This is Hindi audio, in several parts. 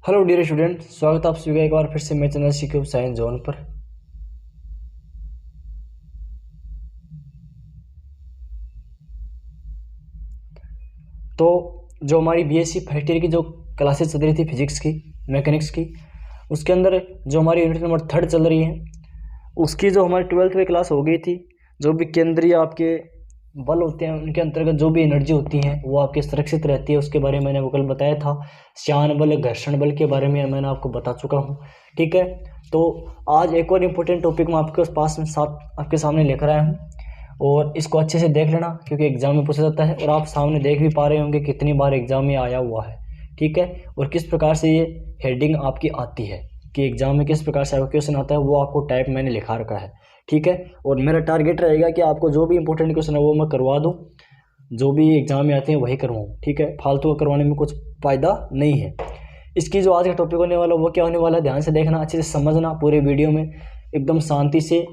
हेलो डियर स्टूडेंट, स्वागत है आप सभी का एक बार फिर से मेरे चैनल सीक्यूब साइंस जोन पर। तो जो हमारी बीएससी फर्स्ट ईयर की जो क्लासेस चल रही थी फिजिक्स की, मैकेनिक्स की, उसके अंदर जो हमारी यूनिट नंबर 3 चल रही है, उसकी जो हमारी 12th में क्लास हो गई थी। जो भी केंद्रीय आपके बल होते हैं उनके अंतर्गत जो भी एनर्जी होती है वो आपके सुरक्षित रहती है, उसके बारे में मैंने वो कल बताया था। श्यान बल, घर्षण बल के बारे में मैंने आपको बता चुका हूँ। ठीक है, तो आज एक और इम्पोर्टेंट टॉपिक मैं आपके पास में साथ आपके सामने लेकर आया हूँ, और इसको अच्छे से देख लेना क्योंकि एग्जाम में पूछा जाता है और आप सामने देख भी पा रहे होंगे कितनी बार एग्जाम में आया हुआ है। ठीक है, और किस प्रकार से ये हेडिंग आपकी आती है कि एग्जाम में किस प्रकार से आपका क्वेश्चन आता है, वो आपको टाइप मैंने लिखा रखा है। ठीक है, और मेरा टारगेट रहेगा कि आपको जो भी इंपॉर्टेंट क्वेश्चन है वो मैं करवा दूँ, जो भी एग्जाम में आते हैं वही करवाऊँ। ठीक है, फालतू का करवाने में कुछ फ़ायदा नहीं है। इसकी जो आज का टॉपिक होने वाला वो क्या होने वाला है, ध्यान से देखना, अच्छे से समझना पूरे वीडियो में, एकदम शांति से।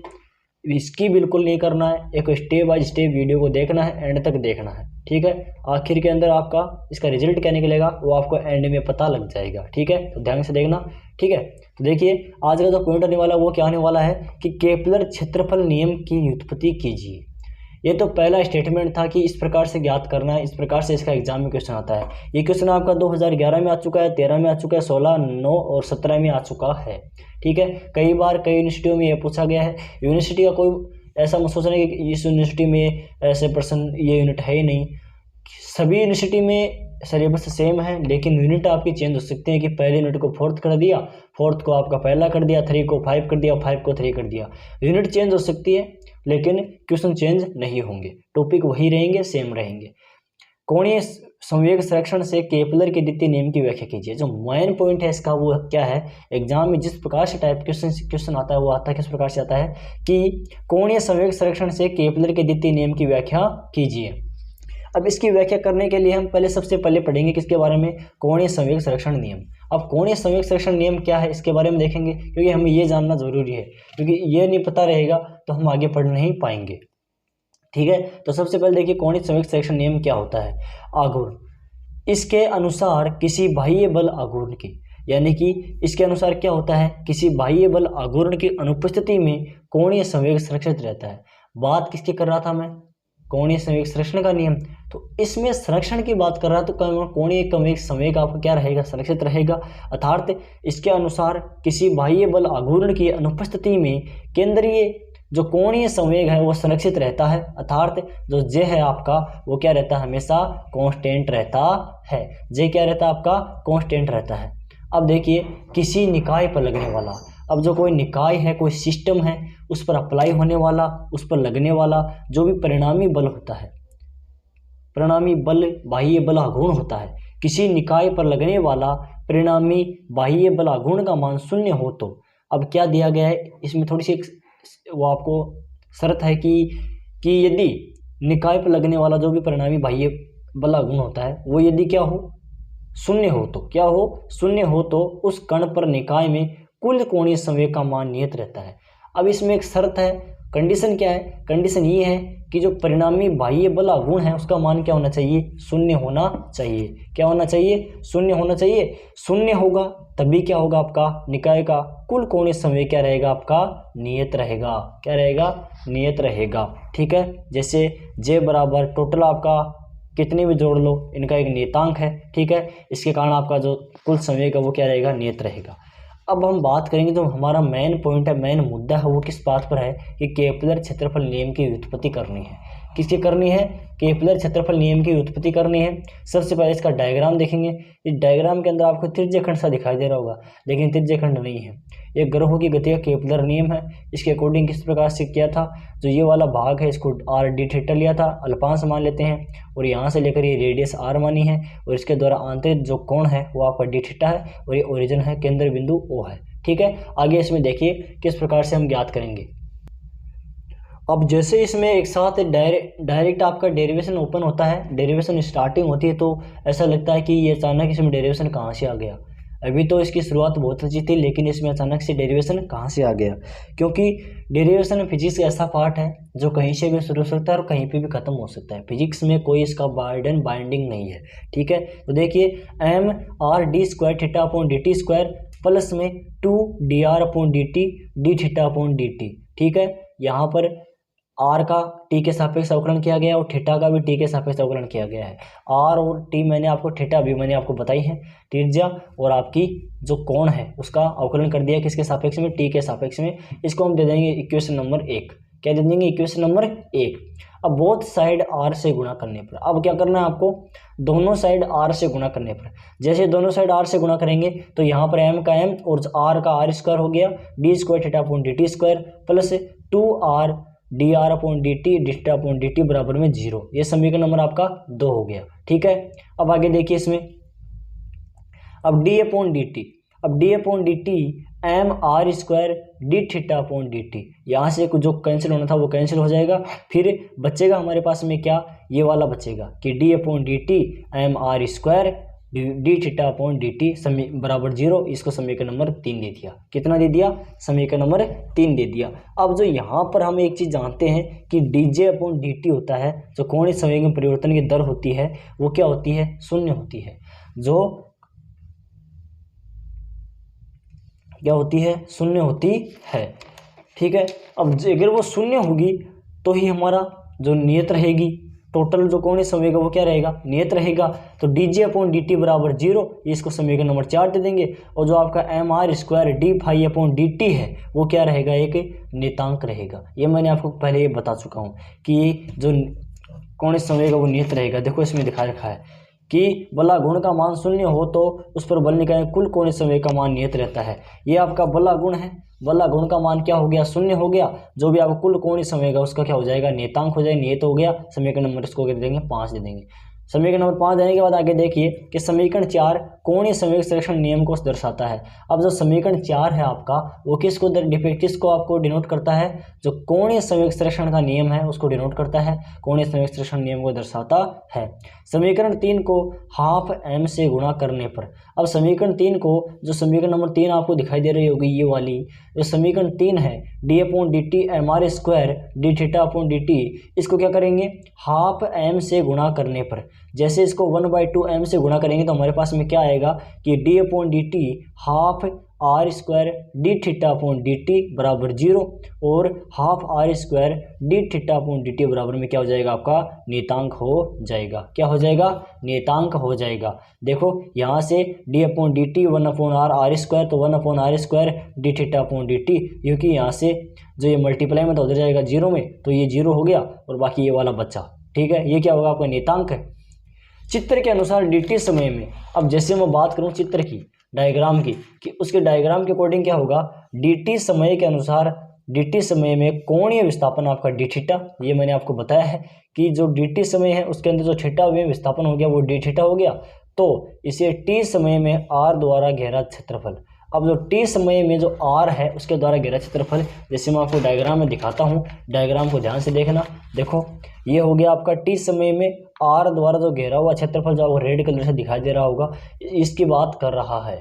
इसकी बिल्कुल नहीं करना है, एक स्टेप बाय स्टेप वीडियो को देखना है, एंड तक देखना है। ठीक है, आखिर के अंदर आपका इसका रिजल्ट क्या निकलेगा वो आपको एंड में पता लग जाएगा। ठीक है, तो ध्यान से देखना। ठीक है, तो देखिए आज का जो पॉइंट होने वाला वो क्या होने वाला है कि केपलर क्षेत्रफल नियम की व्युत्पत्ति कीजिए। ये तो पहला स्टेटमेंट था कि इस प्रकार से ज्ञात करना है, इस प्रकार से इसका एग्जाम में क्वेश्चन आता है। ये क्वेश्चन आपका 2011 में आ चुका है, 13 में आ चुका है, 16, 9 और 17 में आ चुका है। ठीक है, कई बार कई यूनिवर्सिटियों में ये पूछा गया है। यूनिवर्सिटी का कोई ऐसा मत सोचना कि इस यूनिवर्सिटी में ऐसे पर्सन ये यूनिट है ही नहीं। सभी यूनिवर्सिटी में सिलेबस सेम है, लेकिन यूनिट आपकी चेंज हो सकती है कि पहले यूनिट को 4th कर दिया, 4th को आपका पहला कर दिया, 3 को 5 कर दिया, 5 को 3 कर दिया। यूनिट चेंज हो सकती है लेकिन क्वेश्चन चेंज नहीं होंगे, टॉपिक वही रहेंगे, सेम रहेंगे। कोणीय संवेग संरक्षण से केपलर के द्वितीय नियम की व्याख्या कीजिए। जो मेन पॉइंट है इसका वो क्या है, एग्जाम में जिस प्रकार से टाइप क्वेश्चन आता है वो आता है किस प्रकार से आता है कि कोणीय संवेग संरक्षण से केपलर के द्वितीय नियम की व्याख्या कीजिए। अब इसकी व्याख्या करने के लिए हम सबसे पहले पढ़ेंगे किसके बारे में, कोणीय संवेग संरक्षण नियम। अब कोणीय संवेग संरक्षण नियम क्या है इसके बारे में देखेंगे, क्योंकि हमें ये जानना जरूरी है, क्योंकि ये नहीं पता रहेगा तो हम आगे पढ़ नहीं पाएंगे। ठीक है, तो सबसे पहले देखिए कोणीय संवेग संरक्षण नियम क्या होता है। आघूर्ण, इसके अनुसार किसी बाह्य बल आघूर्ण की, यानी कि इसके अनुसार क्या होता है, किसी बाह्य बल आघूर्ण की अनुपस्थिति में कोणीय संवेग सुरक्षित रहता है। बात किसकी कर रहा था मैं, कोणीय संवेग संरक्षण का नियम। तो इसमें संरक्षण की बात कर रहा तो कोणीय संवेग आपका क्या रहेगा, सुरक्षित रहेगा। अर्थात इसके अनुसार किसी बाह्य बल आघूर्ण की अनुपस्थिति में केंद्रीय जो कोणीय संवेग है वो संरक्षित रहता है। अर्थात जो जे है आपका वो क्या रहता है, हमेशा कांस्टेंट रहता है। जे क्या रहता है आपका, कांस्टेंट रहता है। अब देखिए किसी निकाय पर लगने वाला, अब जो कोई निकाय है, कोई सिस्टम है, उस पर अप्लाई होने वाला, उस पर लगने वाला जो भी परिणामी बल होता है, परिणामी बल बाह्य बल आघूर्ण होता है, किसी निकाय पर लगने वाला परिणामी बाह्य बल आघूर्ण का मान 0 हो तो, अब क्या दिया गया है इसमें थोड़ी सी वो आपको शर्त है कि यदि निकाय पर लगने वाला जो भी परिणामी बाह्य बल आघूर्ण होता है वो यदि क्या हो, 0 हो तो, क्या हो, 0 हो तो उस कण पर निकाय में कुल कोणीय संवेग का मान नियत रहता है। अब इसमें एक शर्त है, कंडीशन क्या है, कंडीशन ये है कि जो परिणामी बाह्य बल आघूर्ण है उसका मान क्या होना चाहिए, 0 होना चाहिए। क्या होना चाहिए, 0 होना चाहिए। 0 होगा तभी क्या होगा, आपका निकाय का कुल कोणीय संवेग क्या रहेगा, आपका नियत रहेगा। क्या रहेगा, नियत रहेगा। ठीक है, जैसे जे बराबर टोटल आपका कितने भी जोड़ लो इनका एक नियतांक है। ठीक है, इसके कारण आपका जो कुल संवेग है वो क्या रहेगा, नियत रहेगा। अब हम बात करेंगे जो हमारा मेन पॉइंट है, मेन मुद्दा है, वो किस बात पर है कि केपलर क्षेत्रफल नियम की व्युत्पत्ति करनी है। किसकी करनी है, केपलर क्षेत्रफल नियम की व्युत्पत्ति करनी है। सबसे पहले इसका डायग्राम देखेंगे। इस डायग्राम के अंदर आपको त्रिज्यखंड सा दिखाई दे रहा होगा, लेकिन त्रिज्यखंड नहीं है, ये ग्रहों की गति का केपलर नियम है। इसके अकॉर्डिंग किस प्रकार से किया था, जो ये वाला भाग है इसको आर डी थीटा लिया था, अल्पांश मान लेते हैं, और यहाँ से लेकर ये रेडियस आर मानी है, और इसके द्वारा आंतरिक जो कोण है वो आपका डी थीटा है, और ये ओरिजिन है, केंद्र बिंदु ओ है। ठीक है, आगे इसमें देखिए किस प्रकार से हम ज्ञात करेंगे। अब जैसे इसमें एक साथ डायरेक्ट आपका डेरिवेशन ओपन होता है, डेरिवेशन स्टार्टिंग होती है, तो ऐसा लगता है कि ये अचानक इसमें डेरिवेशन कहाँ से आ गया। अभी तो इसकी शुरुआत बहुत अच्छी थी, लेकिन इसमें अचानक से डेरिवेशन कहाँ से आ गया? क्योंकि डेरिवेशन फिजिक्स ऐसा पार्ट है जो कहीं से भी शुरू हो सकता है और कहीं पे भी खत्म हो सकता है। फिजिक्स में कोई इसका बाइंडिंग नहीं है, ठीक है। तो देखिए m r d square theta upon d t square plus में 2 dr upon d t d theta upon d t, ठीक है। यहाँ पर आर का टी के सापेक्ष अवकलन किया गया और थीटा का भी टी के सापेक्ष अवकलन किया गया है। आर और टी मैंने आपको, थीटा भी मैंने आपको बताई है, त्रिज्या और आपकी जो कोण है उसका अवकलन कर दिया किसके सापेक्ष में? टी के सापेक्ष में। इसको हम दे देंगे इक्वेशन नंबर 1। क्या दे देंगे? Equation number 1। अब बोथ साइड आर से गुणा करने पर, अब क्या करना है आपको? दोनों साइड आर से गुणा करने पर, जैसे दोनों साइड आर से गुणा करेंगे तो यहाँ पर एम का एम और आर का आर स्क्वायर हो गया, D square theta upon d t square plus 2r dr upon d t d theta upon d t बराबर में 0। ये समीकरण नंबर आपका 2 हो गया, ठीक है। अब आगे देखिए इसमें, अब d अपॉन डी टी, अब d upon d t m r square d theta upon d t, यहाँ से जो कैंसिल होना था वो कैंसिल हो जाएगा। फिर बचेगा हमारे पास में क्या? ये वाला बचेगा कि d upon d t m r square d theta upon d t बराबर 0। इसको समीकरण नंबर 3 दे दिया। कितना दे दिया? समीकरण नंबर 3 दे दिया। अब जो यहाँ पर हम एक चीज़ जानते हैं कि D J upon d T होता है, जो कोणीय संवेग में परिवर्तन की दर होती है वो क्या होती है? शून्य होती है। जो क्या होती है? शून्य होती है, ठीक है। अब अगर वो शून्य होगी तो ही हमारा जो नियत रहेगी, टोटल जो कोणीय संवेग है वो क्या रहेगा? नियत रहेगा। तो D J upon d t बराबर 0, इसको समीकरण नंबर 4 दे देंगे। और जो आपका m r square d phi upon d t है वो क्या रहेगा? एक नियतांक रहेगा। ये मैंने आपको पहले ये बता चुका हूँ कि जो कोणीय संवेग है वो नियत रहेगा। देखो इसमें दिखा रखा है कि बला गुण का मान शून्य हो तो उस पर बल निकाय कुल कोणीय संवेग का मान नियत रहता है। ये आपका बला गुण है, बला गुण का मान क्या हो गया? शून्य हो गया। जो भी आपका कुल कोणीय संवेग है उसका क्या हो जाएगा? नियतांक हो जाएगा, नियत हो गया। समीकरण नंबर इसको दे देंगे 5 दे देंगे। समीकरण नंबर 5 देने के बाद आगे देखिए कि समीकरण 4 कोणीय संवेग संरक्षण नियम को दर्शाता है। अब जो समीकरण 4 है आपका वो किसको आपको डिनोट करता है? जो कोणीय संवेग संरक्षण का नियम है उसको डिनोट करता है, कोणीय संवेग संरक्षण नियम को दर्शाता है। समीकरण 3 को हाफ एम से गुणा करने पर, अब समीकरण 3 को, जो समीकरण नंबर 3 आपको दिखाई दे रही होगी ये वाली, जो समीकरण 3 है d upon d t m r square d theta upon d t, इसको क्या करेंगे? हाफ एम से गुणा करने पर, जैसे इसको 1/2 एम से गुणा करेंगे तो हमारे पास में क्या आएगा कि d upon d t half r square d theta upon d t बराबर 0 और half r square d theta upon d t बराबर में क्या हो जाएगा? आपका नियतांक हो जाएगा। क्या हो जाएगा? नियतांक हो जाएगा। देखो यहाँ से d upon d t 1/r r square, तो 1/r square d theta upon d t, क्योंकि यहाँ से जो ये मल्टीप्लाई में तो उधर जाएगा 0 में, तो ये 0 हो गया और बाकी ये वाला बच्चा, ठीक है। ये क्या होगा? आपका नियतांक है। चित्र के अनुसार dt समय में, अब जैसे मैं बात करूं चित्र की, डायग्राम की, कि उसके डायग्राम के अकॉर्डिंग क्या होगा? dt समय के अनुसार, dt समय में कोणीय विस्थापन आपका d थीटा, ये मैंने आपको बताया है कि जो dt समय है उसके अंदर जो थीटा में विस्थापन हो गया वो d थीटा हो गया। तो इसे t समय में r द्वारा घेरा क्षेत्रफल, अब जो t समय में जो r है उसके द्वारा घेरा क्षेत्रफल, जैसे मैं आपको डायग्राम में दिखाता हूँ, डायग्राम को ध्यान से देखना। देखो ये हो गया आपका t समय में r द्वारा जो घेरा हुआ क्षेत्रफल, जो आपको रेड कलर से दिखाई दे रहा होगा, इसकी बात कर रहा है।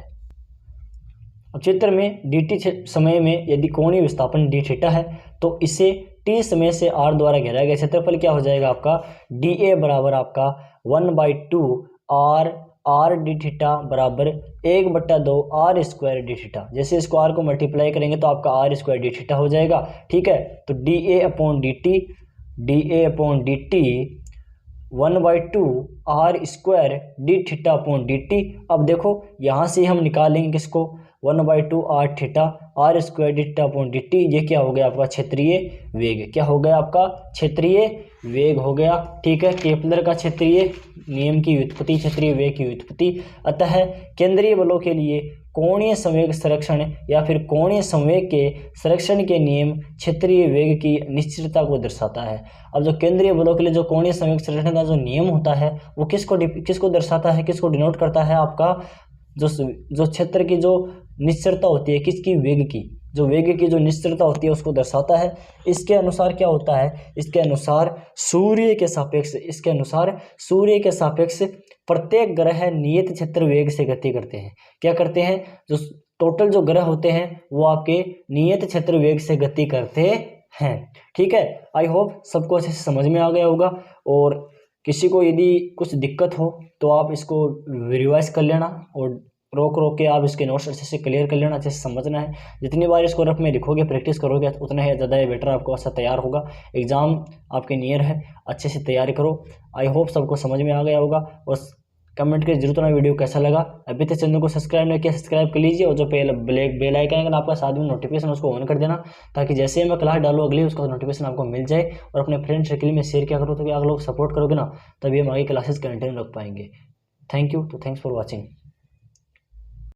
अब चित्र में dt समय में यदि कोणीय विस्थापन d थीटा है तो इसे t समय से r द्वारा घेरा गया क्षेत्रफल क्या हो जाएगा? आपका dA बराबर आपका 1/2 r डी थीटा बराबर 1/2 r स्क्वायर डी थीटा। जैसे इसको r को मल्टीप्लाई करेंगे तो आपका r स्क्वायर डी थीटा हो जाएगा, ठीक है। तो dA upon d T 1/2 r square d theta upon d t. अब देखो यहाँ से हम निकालेंगे किसको? 1/2 r theta r square d theta upon d T. ये क्या हो गया? आपका क्षेत्रीय वेग। क्या हो गया? आपका क्षेत्रीय वेग हो गया, ठीक है। केपलर का क्षेत्रीय नियम की व्युत्पत्ति, क्षेत्रीय वेग की व्युत्पत्ति। अतः केंद्रीय बलों के लिए कोणीय संवेग संरक्षण या फिर कोणीय संवेग के संरक्षण के नियम क्षेत्रीय वेग की निश्चितता को दर्शाता है। अब जो केंद्रीय बलों के लिए जो कोणीय संवेग संरक्षण का जो नियम होता है वो किसको दर्शाता है, किसको डिनोट करता है? आपका जो क्षेत्र की जो निश्चरता होती है, किसकी? वेग की, जो वेग की जो निश्चरता होती है उसको दर्शाता है। इसके अनुसार क्या होता है? इसके अनुसार सूर्य के सापेक्ष प्रत्येक ग्रह नियत क्षेत्र वेग से गति करते हैं। क्या करते हैं? जो टोटल जो ग्रह होते हैं वो आपके नियत क्षेत्र वेग से गति करते हैं। ठीक है, आई होप सबको अच्छे से समझ में आ गया होगा। और किसी को यदि कुछ दिक्कत हो तो आप इसको रिवाइज कर लेना और रोक के आप इसके नोट्स अच्छे से क्लियर कर लेना, अच्छे से समझना है। जितनी बार इसको रफ में लिखोगे, प्रैक्टिस करोगे, उतना ही ज़्यादा बेटर आपको अच्छा तैयार होगा। एग्ज़ाम आपके नियर है, अच्छे से तैयारी करो। आई होप सबको समझ में आ गया होगा। और कमेंट के जरूर ना वीडियो कैसा लगा। अभी तक चैनल को सब्सक्राइब नहीं किया, सब्सक्राइब कर लीजिए और जो ब्लैक बेल आइकन है आपका साथ में नोटिफिकेशन उसको ऑन कर देना, ताकि जैसे मैं क्लास डालूँ अगली उसका नोटिफिकेशन आपको मिल जाए। और अपने फ्रेंड सर्कल में शेयर किया करो, तो आप लोग सपोर्ट करोगे ना, तभी हम आगे क्लासेस कंटिन्यू रख पाएंगे। Thank you. तो थैंक्स फॉर वॉचिंग।